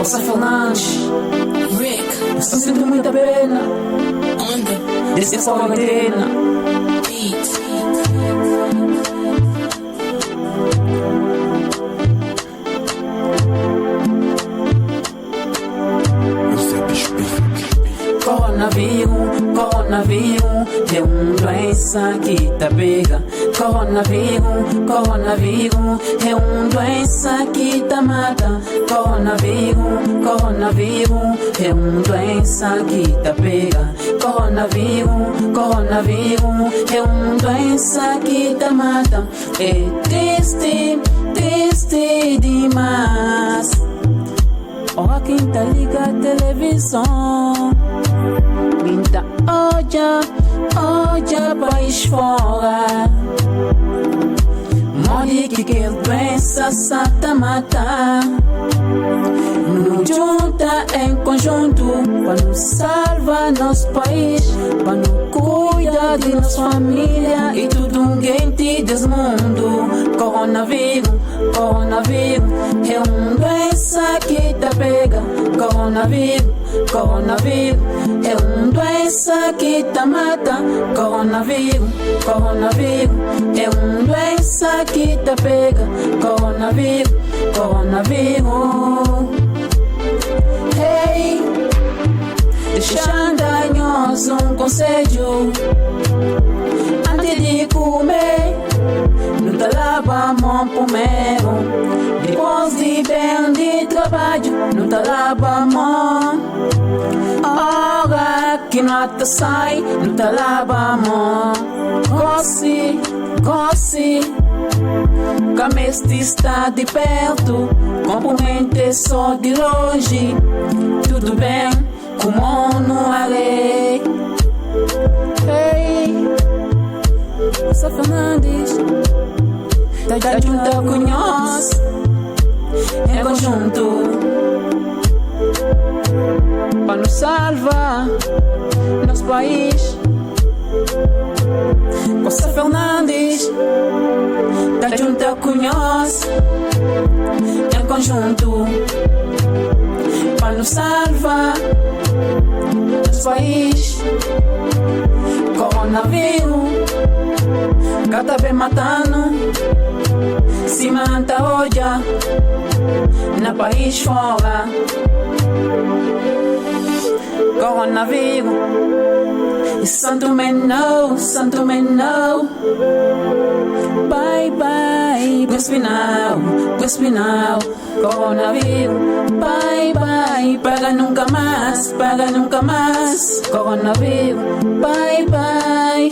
José Fernandes, Rick, estou sentindo muita pena Onda, dessa quarentena. Beats. Coronavírus é uma doença que tá pega. Coronavírus é uma doença que tá mata. Coronavírus é uma doença que tá pega. Coronavírus é uma doença que tá mata. É triste demais. Olha quem tá liga a televisão. Minta olha país fora. Morre que doença sata matar. Nos junta em conjunto para nos salvar nosso país, para nos cuidar de nossa família e tudo gente desse mundo. Coronavírus é uma doença que tá pega. Coronavírus é uma doença que tá mata. Coronavírus é uma doença que tá pega. Coronavírus. Hey, deixando-nos um conselho antes de comer. Não te lava a mão primeiro. Depois de bem de trabalho, não te lava a mão. Hora que não te sai, não te lava a mão. Gosse. Cameste está de perto, cumprimente só de longe. Tudo bem, como não há lei. Hey, José Fernandes, tá junto com nós, em conjunto, para nos salvar nosso país. José Fernandes, tá junto com nós, em conjunto, para nos salvar nosso país. Coronavírus, cada vez matando, se mata hoje, no país fora. Coronavírus, e Santo Menor. Bye, Guaspinal, coronavírus. Bye, para nunca mais, coronavírus. Bye.